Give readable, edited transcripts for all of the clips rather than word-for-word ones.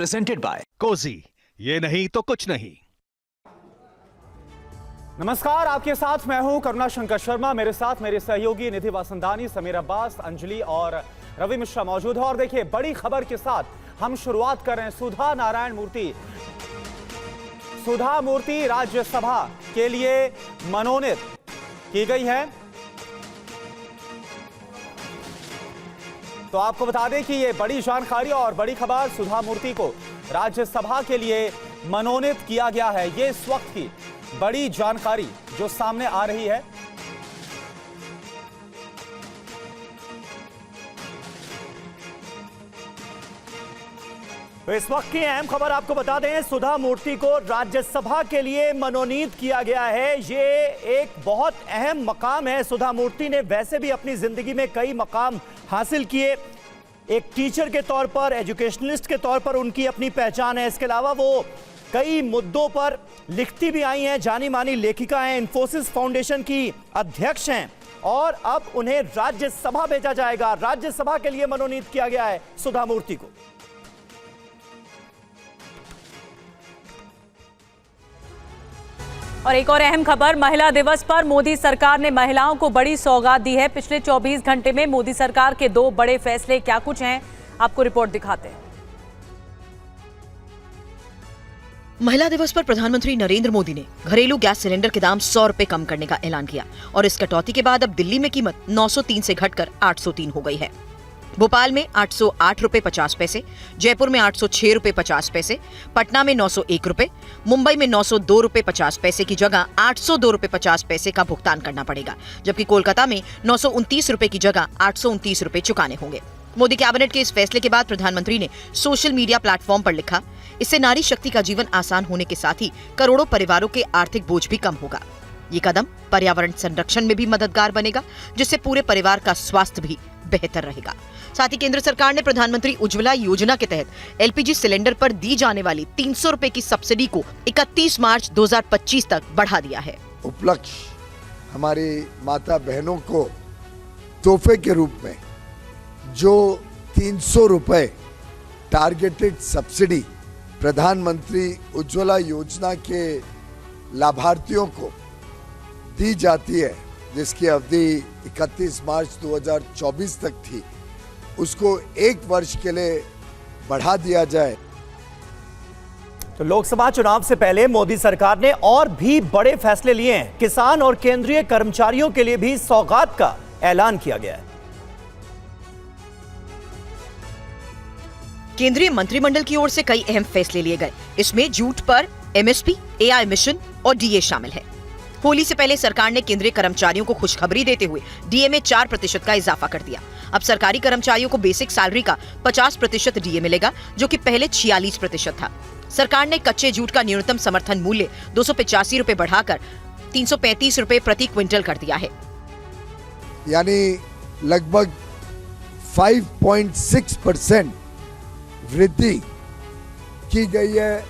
Presented by Cozi, ये नहीं तो कुछ नहीं। नमस्कार, आपके साथ मैं हूं करुणा शंकर शर्मा। मेरे साथ मेरे सहयोगी निधि वासंदानी, समीर अब्बास, अंजलि और रवि मिश्रा मौजूद है। और देखिए, बड़ी खबर के साथ हम शुरुआत कर रहे हैं। सुधा मूर्ति राज्यसभा के लिए मनोनीत की गई है। तो आपको बता दें कि ये बड़ी जानकारी और बड़ी खबर, सुधा मूर्ति को राज्यसभा के लिए मनोनीत किया गया है। ये इस वक्त की बड़ी जानकारी जो सामने आ रही है। तो इस वक्त की अहम खबर आपको बता दें, सुधा मूर्ति को राज्यसभा के लिए मनोनीत किया गया है। ये एक बहुत अहम मकाम है। सुधा मूर्ति ने वैसे भी अपनी जिंदगी में कई मकाम हासिल किए। एक टीचर के तौर पर, एजुकेशनलिस्ट के तौर पर उनकी अपनी पहचान है। इसके अलावा वो कई मुद्दों पर लिखती भी आई हैं, जानी मानी लेखिका हैं, इन्फोसिस फाउंडेशन की अध्यक्ष हैं और अब उन्हें राज्यसभा भेजा जाएगा। राज्यसभा के लिए मनोनीत किया गया है सुधा मूर्ति को। और एक और अहम खबर, महिला दिवस पर मोदी सरकार ने महिलाओं को बड़ी सौगात दी है। पिछले 24 घंटे में मोदी सरकार के 2 बड़े फैसले क्या कुछ हैं, आपको रिपोर्ट दिखाते हैं। महिला दिवस पर प्रधानमंत्री नरेंद्र मोदी ने घरेलू गैस सिलेंडर के दाम 100 रुपए कम करने का ऐलान किया और इस कटौती के बाद अब दिल्ली में कीमत 903 से घटकर 803 हो गई है। भोपाल में 808 रुपए 50 पैसे, जयपुर में 806 रुपए 50 पैसे, पटना में 901 रुपए, मुंबई में 902 रुपए 50 पैसे की जगह 802 रुपए 50 पैसे का भुगतान करना पड़ेगा, जबकि कोलकाता में 929 रुपए की जगह 829 रुपए चुकाने होंगे। मोदी कैबिनेट के इस फैसले के बाद प्रधानमंत्री ने सोशल मीडिया प्लेटफॉर्म पर लिखा, इससे नारी शक्ति का जीवन आसान होने के साथ ही करोड़ों परिवारों के आर्थिक बोझ भी कम होगा। ये कदम पर्यावरण संरक्षण में भी मददगार बनेगा, जिससे पूरे परिवार का स्वास्थ्य भी बेहतर रहेगा। साथ ही केंद्र सरकार ने प्रधानमंत्री उज्ज्वला योजना के तहत एलपीजी सिलेंडर पर दी जाने वाली 300 रुपए की सब्सिडी को 31 मार्च 2025 तक बढ़ा दिया है। उपलक्ष्य हमारी माता बहनों को तोहफे के रूप में जो 300 रुपए टारगेटेड सब्सिडी प्रधानमंत्री उज्ज्वला योजना के लाभार्थियों को दी जाती है, जिसकी अवधि 31 मार्च 2024 तक थी, उसको 1 वर्ष के लिए बढ़ा दिया जाए। तो लोकसभा चुनाव से पहले मोदी सरकार ने और भी बड़े फैसले लिए हैं। किसान और केंद्रीय कर्मचारियों के लिए भी सौगात का ऐलान किया गया है। केंद्रीय मंत्रिमंडल की ओर से कई अहम फैसले लिए गए। इसमें जूट पर एमएसपी, एआई मिशन और डीए शामिल है। होली से पहले सरकार ने केंद्रीय कर्मचारियों को खुशखबरी देते हुए डीए में 4% का इजाफा कर दिया। अब सरकारी कर्मचारियों को बेसिक सैलरी का 50% डीए मिलेगा, जो कि पहले 46% था। सरकार ने कच्चे जूट का न्यूनतम समर्थन मूल्य 285 रुपए बढ़ाकर 335 रुपए प्रति क्विंटल कर दिया है, यानी लगभग 5.6% वृद्धि की गई है।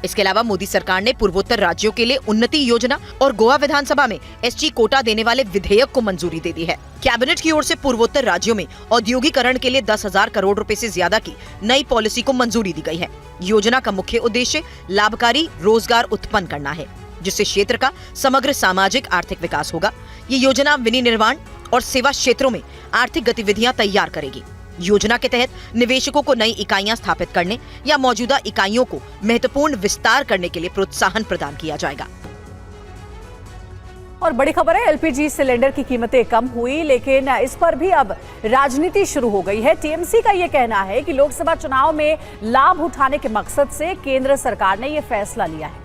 इसके अलावा मोदी सरकार ने पूर्वोत्तर राज्यों के लिए उन्नति योजना और गोवा विधानसभा में एसटी कोटा देने वाले विधेयक को मंजूरी दे दी है। कैबिनेट की ओर से पूर्वोत्तर राज्यों में औद्योगिकरण के लिए 10,000 करोड़ रुपए से ज्यादा की नई पॉलिसी को मंजूरी दी गई है। योजना का मुख्य उद्देश्य लाभकारी रोजगार उत्पन्न करना है, जिससे क्षेत्र का समग्र सामाजिक आर्थिक विकास होगा। ये योजना विनिर्माण और सेवा क्षेत्रों में आर्थिक गतिविधियां तैयार करेगी। योजना के तहत निवेशकों को नई इकाइयां स्थापित करने या मौजूदा इकाइयों को महत्वपूर्ण विस्तार करने के लिए प्रोत्साहन प्रदान किया जाएगा। और बड़ी खबर है, एलपीजी सिलेंडर की कीमतें कम हुई, लेकिन इस पर भी अब राजनीति शुरू हो गई है। टीएमसी का यह कहना है कि लोकसभा चुनाव में लाभ उठाने के मकसद से केंद्र सरकार ने यह फैसला लिया है।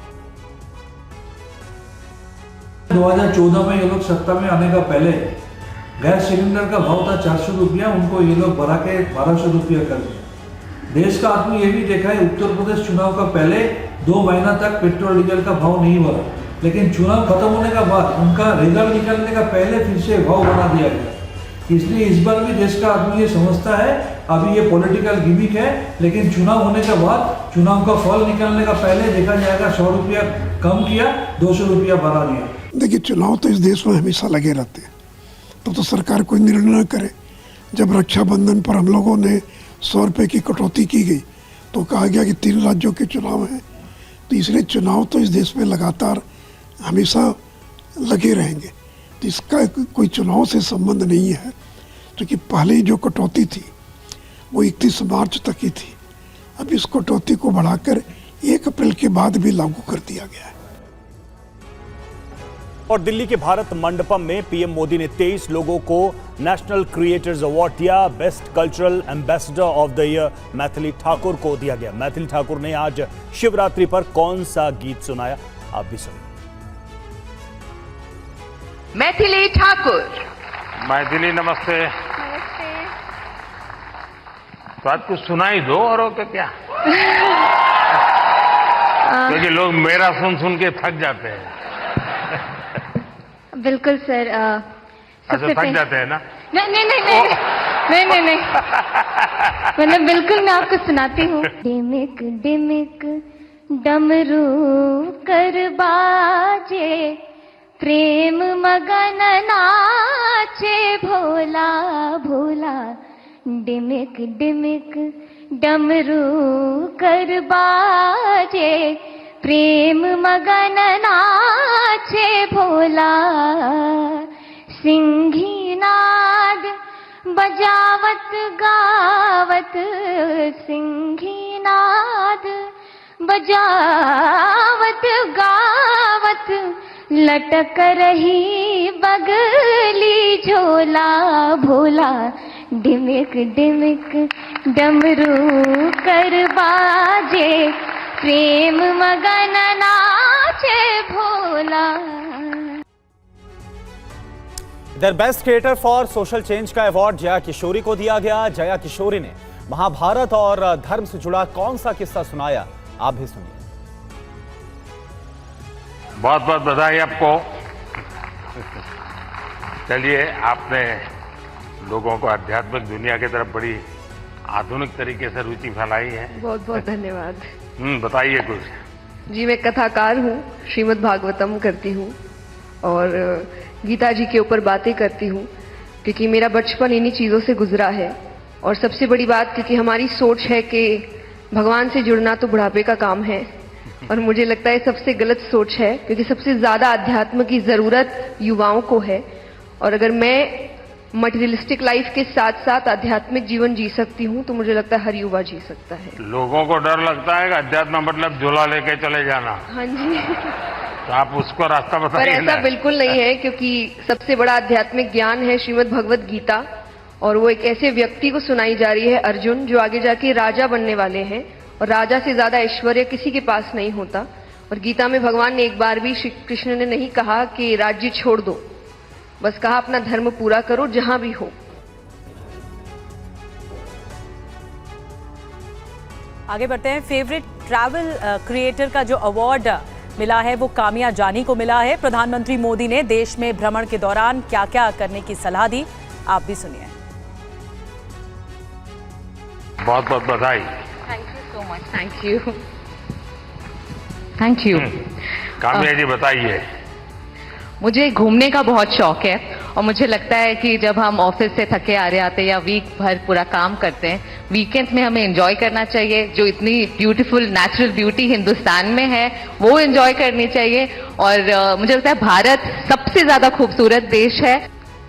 2014 में ये लोग सत्ता में आने का पहले गैस सिलेंडर का भाव था 400 रुपया, उनको ये लोग बढ़ा के 1200 रुपया कर दिया। देश का आदमी ये भी देखा है, उत्तर प्रदेश चुनाव का पहले 2 महीना तक पेट्रोल डीजल का भाव नहीं बढ़ा, लेकिन चुनाव खत्म होने का बाद उनका रिजल्ट निकलने का पहले फिर से भाव बढ़ा दिया गया। इसलिए इस बार भी देश का आदमी ये समझता है अभी ये पॉलिटिकल गिमिक है, लेकिन चुनाव होने के बाद, चुनाव का फल निकलने का पहले देखा जाएगा 100 रुपया कम किया, 200 रुपया बढ़ा दिया। देखिए, चुनाव तो इस देश में हमेशा लगे रहते हैं, तो सरकार कोई निर्णय न करे। जब रक्षाबंधन पर हम लोगों ने 100 रुपये की कटौती की गई, तो कहा गया कि 3 राज्यों के चुनाव हैं, तो इसलिए चुनाव तो इस देश में लगातार हमेशा लगे रहेंगे, तो इसका कोई चुनाव से संबंध नहीं है। क्योंकि पहले जो कटौती थी वो 31 मार्च तक ही थी, अब इस कटौती को बढ़ाकर 1 अप्रैल के बाद भी लागू कर दिया गया है। और दिल्ली के भारत मंडपम में पीएम मोदी ने 23 लोगों को नेशनल क्रिएटर्स अवार्ड दिया। Best cultural ambassador of the year Maithili Thakur को दिया गया। मैथिली ठाकुर ने आज शिवरात्रि पर कौन सा गीत सुनाया, आप भी सुनिए। मैथिली ठाकुर। मैथिली नमस्ते। तो आज कुछ सुना ही दो और हो क्या क्योंकि लोग मेरा सुन के थक जाते हैं। बिल्कुल सर। अच्छा, थक जाते हैं ना? नहीं मतलब बिल्कुल मैं आपको सुनाती हूँ। डिमिक डिमिक डमरू कर बाजे, प्रेम मगन नाचे भोला भोला। डिमिक डिमिक डमरू कर बाजे, प्रेम मगन नाचे भोला। सिंही नाद बजावत गावत, सिंही नाद बजावत गावत, लटक रही बगली झोला भोला। डिमिक डिमिक डमरू कर बाजे, प्रेम मगन नाचे भोला। इधर best creator for social change का अवार्ड जया किशोरी को दिया गया। जया किशोरी ने महाभारत और धर्म से जुड़ा कौन सा किस्सा सुनाया, आप भी सुनिए। बहुत बहुत बधाई आपको। चलिए, आपने लोगों को आध्यात्मिक दुनिया की तरफ बड़ी आधुनिक तरीके से रुचि फैलाई है। बहुत बहुत धन्यवाद। बताइए कुछ। जी, मैं कथाकार हूँ, श्रीमद् भागवतम करती हूँ और गीता जी के ऊपर बातें करती हूँ, क्योंकि मेरा बचपन इन्हीं चीज़ों से गुजरा है। और सबसे बड़ी बात, क्योंकि हमारी सोच है कि भगवान से जुड़ना तो बुढ़ापे का काम है, और मुझे लगता है सबसे गलत सोच है, क्योंकि सबसे ज़्यादा अध्यात्म की ज़रूरत युवाओं को है। और अगर मैं मटेरियलिस्टिक लाइफ के साथ साथ आध्यात्मिक जीवन जी सकती हूँ, तो मुझे लगता है हर युवा जी सकता है। लोगों को डर लगता है कि अध्यात्म मतलब झोला लेके चले जाना। हाँ जी। तो आप उसको रास्ता पर बताइए ऐसा ना। बिल्कुल नहीं है, क्योंकि सबसे बड़ा आध्यात्मिक ज्ञान है श्रीमद् भगवत गीता, और वो एक ऐसे व्यक्ति को सुनाई जा रही है, अर्जुन, जो आगे जाके राजा बनने वाले हैं, और राजा से ज्यादा ऐश्वर्य किसी के पास नहीं होता। और गीता में भगवान ने एक बार भी, श्री कृष्ण ने नहीं कहा कि राज्य छोड़ दो, बस कहा अपना धर्म पूरा करो जहां भी हो। आगे बढ़ते हैं। फेवरेट ट्रैवल क्रिएटर का जो अवार्ड मिला है वो कामिया जानी को मिला है। प्रधानमंत्री मोदी ने देश में भ्रमण के दौरान क्या क्या करने की सलाह दी, आप भी सुनिए। बहुत बहुत बधाई। Thank you so much. Thank you. Thank you. Kamiya ji, बताइए। मुझे घूमने का बहुत शौक है, और मुझे लगता है कि जब हम ऑफिस से थके आ रहे आते हैं या वीक भर पूरा काम करते हैं, वीकेंड में हमें एंजॉय करना चाहिए। जो इतनी ब्यूटीफुल नेचुरल ब्यूटी हिंदुस्तान में है वो एंजॉय करनी चाहिए। और मुझे लगता है भारत सबसे ज्यादा खूबसूरत देश है।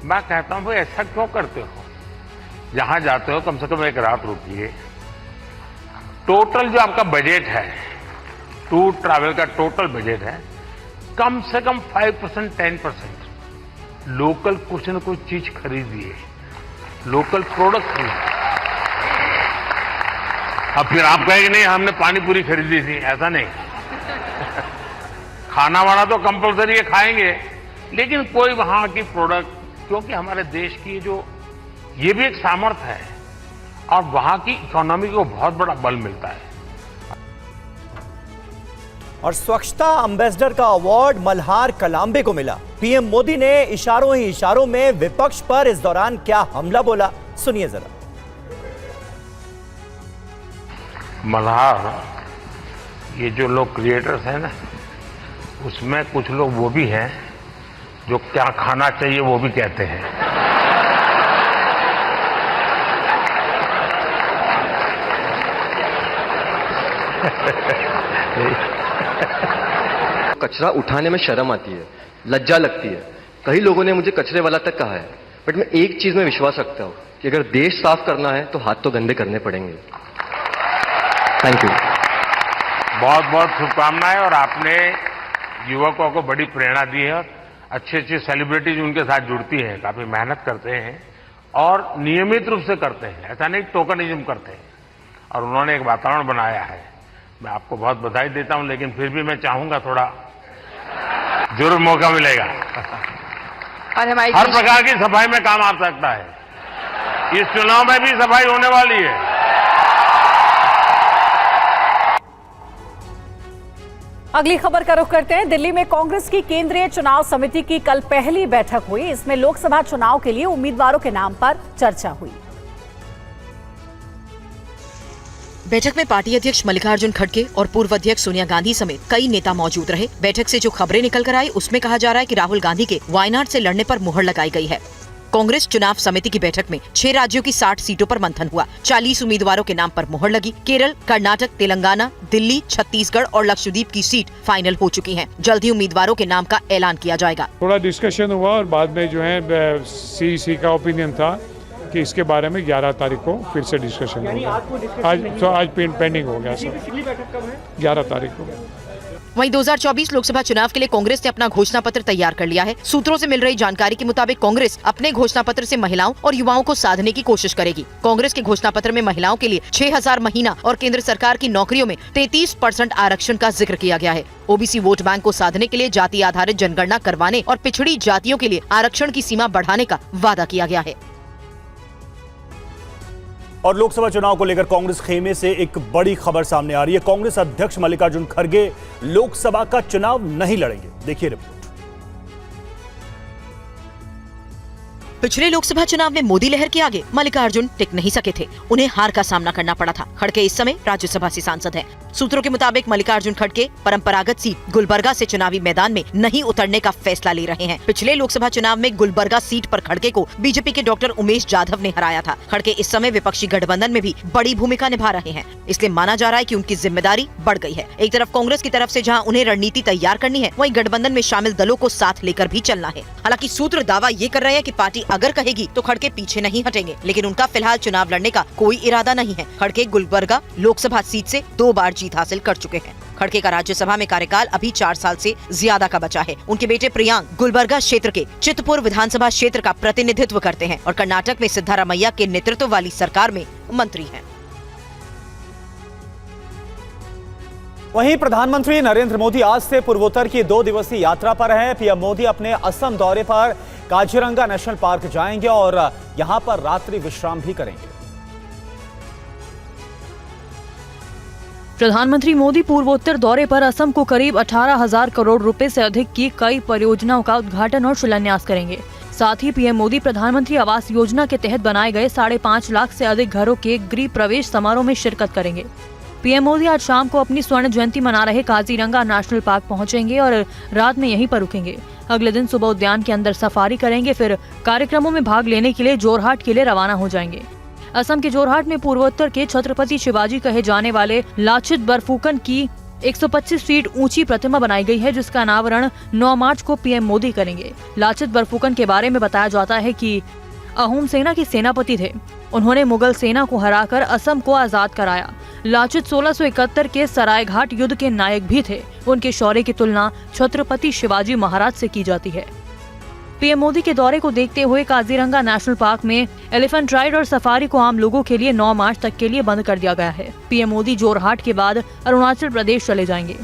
मैं कहता हूँ, भाई ऐसा क्यों करते हो? जहां जाते हो कम से कम एक रात रुकिए। टोटल जो आपका बजट है, टूर ट्रैवल का टोटल बजट है, कम से कम 5% 10% लोकल कुछ न कुछ चीज खरीदिए, लोकल प्रोडक्ट खरीदिए। अब फिर आप कहेंगे नहीं हमने पानी पूरी खरीदी थी, ऐसा नहीं। खाना वाना तो कंपलसरी है, खाएंगे, लेकिन कोई वहां की प्रोडक्ट, क्योंकि हमारे देश की जो ये भी एक सामर्थ्य है और वहां की इकोनॉमी को बहुत बड़ा बल मिलता है। और स्वच्छता एम्बेसडर का अवार्ड मल्हार कलाम्बे को मिला। पीएम मोदी ने इशारों ही इशारों में विपक्ष पर इस दौरान क्या हमला बोला, सुनिए जरा। मल्हार, ये जो लोग क्रिएटर्स हैं ना, उसमें कुछ लोग वो भी हैं जो क्या खाना चाहिए वो भी कहते हैं। कचरा उठाने में शर्म आती है, लज्जा लगती है। कई लोगों ने मुझे कचरे वाला तक कहा है, बट मैं एक चीज में विश्वास रखता हूं कि अगर देश साफ करना है तो हाथ तो गंदे करने पड़ेंगे। Thank you. बहुत बहुत शुभकामनाएं। और आपने युवकों को बड़ी प्रेरणा दी है। अच्छी अच्छी सेलिब्रिटीज उनके साथ जुड़ती हैं, काफी मेहनत करते हैं और नियमित रूप से करते हैं, ऐसा नहीं टोकनिज्म करते हैं। और उन्होंने एक वातावरण बनाया है। मैं आपको बहुत बधाई देता हूं, लेकिन फिर भी मैं चाहूंगा थोड़ा जरूर मौका मिलेगा। और हमारी हर प्रकार की सफाई में काम आ सकता है। इस चुनाव में भी सफाई होने वाली है। अगली खबर का रुख करते हैं। दिल्ली में कांग्रेस की केंद्रीय चुनाव समिति की कल पहली बैठक हुई। इसमें लोकसभा चुनाव के लिए उम्मीदवारों के नाम पर चर्चा हुई। बैठक में पार्टी अध्यक्ष मल्लिकार्जुन खड़गे और पूर्व अध्यक्ष सोनिया गांधी समेत कई नेता मौजूद रहे। बैठक से जो खबरें निकल कर आई उसमें कहा जा रहा है कि राहुल गांधी के वायनाड से लड़ने पर मुहर लगाई गई है। कांग्रेस चुनाव समिति की बैठक में 6 राज्यों की 60 सीटों पर मंथन हुआ। 40 उम्मीदवारों के नाम पर मुहर लगी। केरल, कर्नाटक, तेलंगाना, दिल्ली, छत्तीसगढ़ और लक्षद्वीप की सीट फाइनल हो चुकी हैं। जल्द ही उम्मीदवारों के नाम का ऐलान किया जाएगा। थोड़ा डिस्कशन हुआ और बाद में जो है सीईसी का ओपिनियन था कि इसके बारे में 11 तारीख को फिर से डिस्कशन होगा। आज पेंडिंग हो गया सर। 11 तारीख को। वहीं 2024 लोकसभा चुनाव के लिए कांग्रेस ने अपना घोषणा पत्र तैयार कर लिया है। सूत्रों से मिल रही जानकारी के मुताबिक कांग्रेस अपने घोषणा पत्र से महिलाओं और युवाओं को साधने की कोशिश करेगी। कांग्रेस के घोषणा पत्र में महिलाओं के लिए 6,000 महीना और केंद्र सरकार की नौकरियों में 33% आरक्षण का जिक्र किया गया है। ओबीसी वोट बैंक को साधने के लिए जाति आधारित जनगणना करवाने और पिछड़ी जातियों के लिए आरक्षण की सीमा बढ़ाने का वादा किया गया है। और लोकसभा चुनाव को लेकर कांग्रेस खेमे से एक बड़ी खबर सामने आ रही है। कांग्रेस अध्यक्ष मल्लिकार्जुन खड़गे लोकसभा का चुनाव नहीं लड़ेंगे। देखिए रिपोर्ट। पिछले लोकसभा चुनाव में मोदी लहर के आगे मल्लिकार्जुन टिक नहीं सके थे। उन्हें हार का सामना करना पड़ा था। खड़गे इस समय राज्यसभा से सांसद हैं। सूत्रों के मुताबिक मल्लिकार्जुन खड़गे परंपरागत सीट गुलबर्गा से चुनावी मैदान में नहीं उतरने का फैसला ले रहे हैं। पिछले लोकसभा चुनाव में गुलबर्गा सीट पर खड़गे को बीजेपी के डॉक्टर उमेश जाधव ने हराया था। खड़गे इस समय विपक्षी गठबंधन में भी बड़ी भूमिका निभा रहे हैं, इसलिए माना जा रहा है कि उनकी जिम्मेदारी बढ़ गई है। एक तरफ कांग्रेस की तरफ से जहां उन्हें रणनीति तैयार करनी है, वहीं गठबंधन में शामिल दलों को साथ लेकर भी चलना है। हालांकि सूत्र दावा ये कर रहे हैं कि पार्टी अगर कहेगी तो खड़गे पीछे नहीं हटेंगे, लेकिन उनका फिलहाल चुनाव लड़ने का कोई इरादा नहीं है। खड़गे गुलबर्गा लोकसभा सीट से 2 बार जीत हासिल कर चुके हैं। खड़गे का राज्यसभा में कार्यकाल अभी 4 साल से ज्यादा का बचा है। उनके बेटे प्रियांक गुलबर्गा क्षेत्र के चितपुर विधानसभा क्षेत्र का प्रतिनिधित्व करते हैं और कर्नाटक में सिद्धारमैया के नेतृत्व वाली सरकार में मंत्री हैं। वहीं प्रधानमंत्री नरेंद्र मोदी आज से पूर्वोत्तर की 2 दिवसीय यात्रा पर हैं। पीएम मोदी अपने असम दौरे पर काजीरंगा नेशनल पार्क जाएंगे और यहां पर रात्रि विश्राम भी करेंगे। प्रधानमंत्री मोदी पूर्वोत्तर दौरे पर असम को करीब 18,000 करोड़ रुपए से अधिक की कई परियोजनाओं का उद्घाटन और शिलान्यास करेंगे। साथ ही पीएम मोदी प्रधानमंत्री आवास योजना के तहत बनाए गए 5.5 लाख से अधिक घरों के गृह प्रवेश समारोह में शिरकत करेंगे। पीएम मोदी आज शाम को अपनी स्वर्ण जयंती मना रहे काजीरंगा नेशनल पार्क पहुंचेंगे और रात में यहीं पर रुकेंगे। अगले दिन सुबह उद्यान के अंदर सफारी करेंगे, फिर कार्यक्रमों में भाग लेने के लिए जोरहाट के लिए रवाना हो जाएंगे। असम के जोरहाट में पूर्वोत्तर के छत्रपति शिवाजी कहे जाने वाले लाचित बरफुकन की 125 फीट ऊंची प्रतिमा बनाई गई है, जिसका अनावरण 9 मार्च को पीएम मोदी करेंगे। लाचित बरफुकन के बारे में बताया जाता है कि अहोम सेना के सेनापति थे। उन्होंने मुगल सेना को हराकर असम को आजाद कराया। लाचित 1671 के सरायघाट युद्ध के नायक भी थे। उनके शौर्य की तुलना छत्रपति शिवाजी महाराज से की जाती है। पीएम मोदी के दौरे को देखते हुए काजीरंगा नेशनल पार्क में एलिफेंट राइड और सफारी को आम लोगों के लिए 9 मार्च तक के लिए बंद कर दिया गया है। पीएम मोदी जोरहाट के बाद अरुणाचल प्रदेश चले जाएंगे।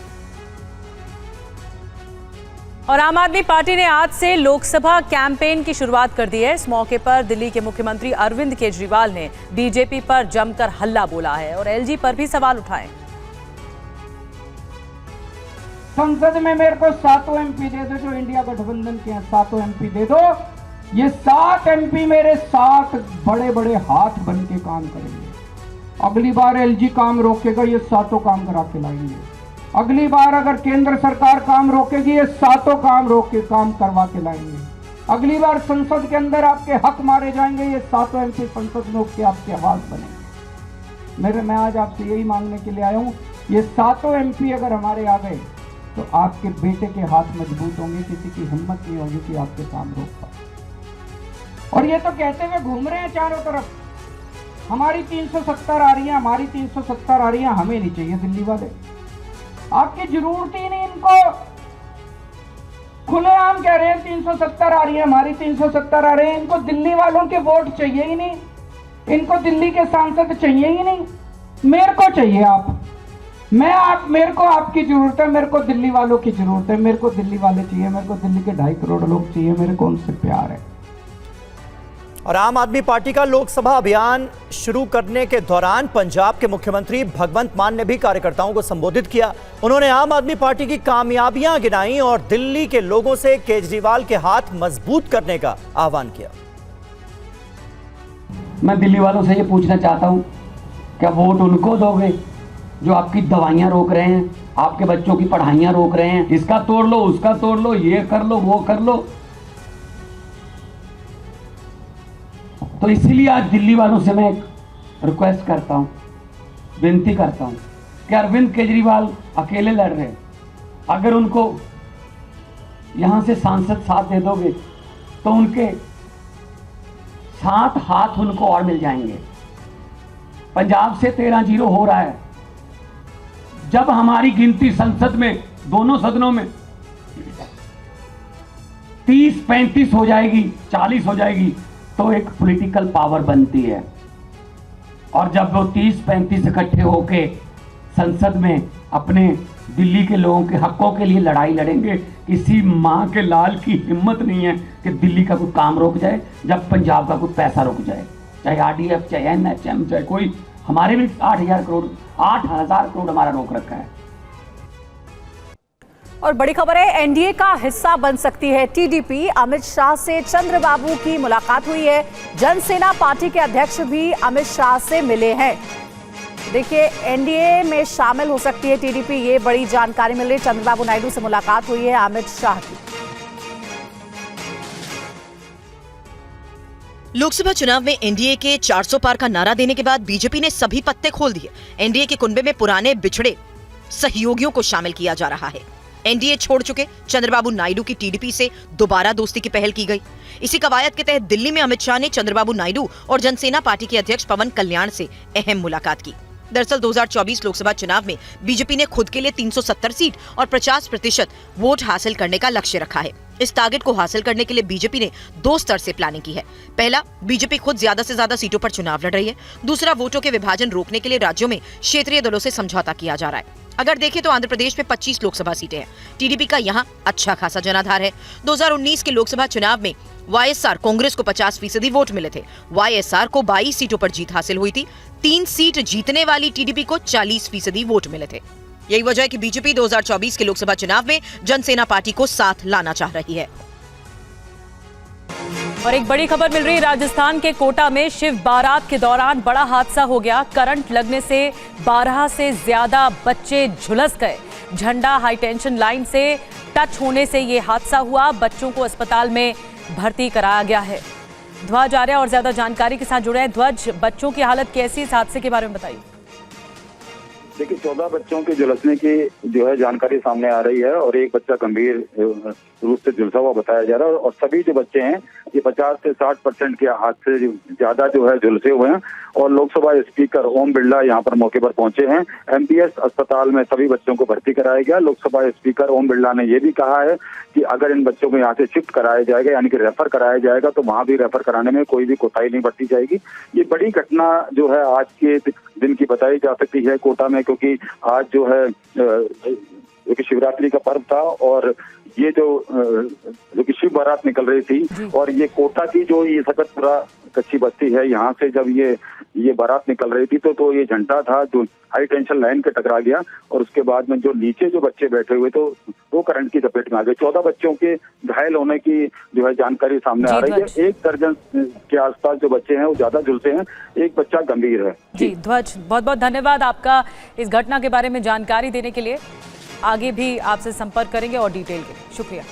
और आम आदमी पार्टी ने आज से लोकसभा कैंपेन की शुरुआत कर दी है। इस मौके पर दिल्ली के मुख्यमंत्री अरविंद केजरीवाल ने बीजेपी पर जमकर हल्ला बोला है और एलजी पर भी सवाल उठाए। संसद में मेरे को 7 एमपी दे दो, जो इंडिया गठबंधन के हैं 7 एमपी दे दो। ये 7 एमपी मेरे 7 बड़े बड़े हाथ बन के काम करेंगे। अगली बार एलजी काम रोकेगा, ये 7 काम करा के लाएंगे। अगली बार अगर केंद्र सरकार काम रोकेगी, ये 7 काम रोक के काम करवा के लाएंगे। अगली बार संसद के अंदर आपके हक मारे जाएंगे, ये 7 एमपी संसद में उठ के आपके हाथ बनेंगे। मैं आज आपसे यही मांगने के लिए आया हूं ये सातों एमपी अगर हमारे आ गए तो आपके बेटे के हाथ मजबूत होंगे, किसी की हिम्मत नहीं होगी कि आपके काम रोक पाए। और ये तो कहते हुए घूम रहे हैं चारों तरफ, हमारी 370 आ रही है, हमारी 370 आ रही है, हमें नहीं चाहिए दिल्ली वाले। आपकी जरूरत ही नहीं इनको, खुलेआम कह रहे हैं 370 आ रही है, हमारी 370 आ रहे हैं। इनको दिल्ली वालों के वोट चाहिए ही नहीं, इनको दिल्ली के सांसद चाहिए ही नहीं। मेरे को चाहिए आप, मेरे को आपकी जरूरत है, मेरे को दिल्ली वालों की जरूरत है, मेरे को दिल्ली वाले चाहिए, मेरे को दिल्ली के 2.5 करोड़ लोग चाहिए, मेरे को उनसे प्यार है। और आम आदमी पार्टी का लोकसभा अभियान शुरू करने के दौरान पंजाब के मुख्यमंत्री भगवंत मान ने भी कार्यकर्ताओं को संबोधित किया। उन्होंने आम आदमी पार्टी की कामयाबियां गिनाई और दिल्ली के लोगों से केजरीवाल के हाथ मजबूत करने का आह्वान किया। मैं दिल्ली वालों से ये पूछना चाहता हूं, क्या वोट उनको दोगे जो आपकी दवाइयां रोक रहे हैं, आपके बच्चों की पढ़ाइयां रोक रहे हैं, इसका तोड़ लो, उसका तोड़ लो, ये कर लो, वो कर लो। तो इसीलिए आज दिल्ली वालों से मैं एक रिक्वेस्ट करता हूं, विनती करता हूं कि अरविंद केजरीवाल अकेले लड़ रहे हैं, अगर उनको यहां से सांसद साथ दे दोगे तो उनके 7 हाथ उनको और मिल जाएंगे। पंजाब से 13-0 हो रहा है। जब हमारी गिनती संसद में, दोनों सदनों में 30-35 हो जाएगी, 40 हो जाएगी, तो एक पॉलिटिकल पावर बनती है। और जब वो 30-35 इकट्ठे होके संसद में अपने दिल्ली के लोगों के हकों के लिए लड़ाई लड़ेंगे, किसी माँ के लाल की हिम्मत नहीं है कि दिल्ली का कोई काम रोक जाए, जब पंजाब का कोई पैसा रुक जाए, चाहे आरडीएफ, चाहे एनएचएम, चाहे कोई। हमारे भी 8,000 करोड़ हमारा रोक रखा है। और बड़ी खबर है, एनडीए का हिस्सा बन सकती है टीडीपी। अमित शाह से चंद्रबाबू की मुलाकात हुई है। जनसेना पार्टी के अध्यक्ष भी अमित शाह से मिले हैं। देखिए, एनडीए में शामिल हो सकती है टीडीपी, ये बड़ी जानकारी मिल रही है। चंद्रबाबू नायडू से मुलाकात हुई है अमित शाह की। लोकसभा चुनाव में एनडीए के 400 पार का नारा देने के बाद बीजेपी ने सभी पत्ते खोल दिए। एनडीए के कुनबे में पुराने बिछड़े सहयोगियों को शामिल किया जा रहा है। एनडीए छोड़ चुके चंद्रबाबू नायडू की टीडीपी से दोबारा दोस्ती की पहल की गई। इसी कवायद के तहत दिल्ली में अमित शाह ने चंद्रबाबू नायडू और जनसेना पार्टी के अध्यक्ष पवन कल्याण से अहम मुलाकात की। दरअसल 2024 लोकसभा चुनाव में बीजेपी ने खुद के लिए 370 सीट और 50% वोट हासिल करने का लक्ष्य रखा है। इस टारगेट को हासिल करने के लिए बीजेपी ने 2 स्तर से प्लानिंग की है। पहला, बीजेपी खुद ज्यादा से ज्यादा सीटों पर चुनाव लड़ रही है। दूसरा, वोटों के विभाजन रोकने के लिए राज्यों में क्षेत्रीय दलों से समझौता किया जा रहा है। अगर देखें तो आंध्र प्रदेश में 25 लोकसभा सीटें हैं। टीडीपी का यहाँ अच्छा खासा जनाधार है। 2019 के लोकसभा चुनाव में वाईएसआर कांग्रेस को 50% वोट मिले थे। वाईएसआर को 22 सीटों पर जीत हासिल हुई थी। 3 सीट जीतने वाली टीडीपी को 40% वोट मिले थे। यही वजह है कि बीजेपी 2024 के लोकसभा चुनाव में जनसेना पार्टी को साथ लाना चाह रही है। और एक बड़ी खबर मिल रही है, राजस्थान के कोटा में शिव बारात के दौरान बड़ा हादसा हो गया। करंट लगने से 12 से ज्यादा बच्चे झुलस गए। झंडा हाई टेंशन लाइन से टच होने से ये हादसा हुआ। बच्चों को अस्पताल में भर्ती कराया गया है। ध्वज आर्य और ज्यादा जानकारी के साथ जुड़े हैं। ध्वज, बच्चों की हालत कैसी, इस हादसे के बारे में बताइए। देखिए, 14 बच्चों के झुलसने की जो है जानकारी सामने आ रही है और एक बच्चा गंभीर रूप से झुलसा हुआ बताया जा रहा है। और सभी जो बच्चे हैं ये 50 से 60% के हाथ से ज्यादा जो है झुलसे हुए हैं। और लोकसभा स्पीकर ओम बिरला यहाँ पर मौके पर पहुंचे हैं। एमपीएस अस्पताल में सभी बच्चों को भर्ती कराया गया। लोकसभा स्पीकर ओम बिरला ने ये भी कहा है कि अगर इन बच्चों को यहाँ से शिफ्ट कराया जाएगा, यानी कि रेफर कराया जाएगा, तो वहां भी रेफर कराने में कोई भी कोताही नहीं बरती जाएगी। ये बड़ी घटना जो है आज के दिन की बताई जा सकती है कोटा में, क्योंकि आज जो है शिवरात्रि का पर्व था और ये जो कि शिव बारात निकल रही थी। और ये कोटा की जो ये सकतपुरा कच्ची बस्ती है, यहाँ से जब ये बारात निकल रही थी तो ये झंडा था जो हाई टेंशन लाइन के टकरा गया। और उसके बाद में जो नीचे जो बच्चे बैठे हुए तो वो करंट की चपेट में आ गए। 14 बच्चों के घायल होने की जो है जानकारी सामने आ रही है। 1 दर्जन के आसपास जो बच्चे हैं वो ज्यादा झुलसे हैं, एक बच्चा गंभीर है। जी ध्वज, बहुत बहुत धन्यवाद आपका इस घटना के बारे में जानकारी देने के लिए। आगे भी आपसे संपर्क करेंगे और डिटेल के लिए शुक्रिया।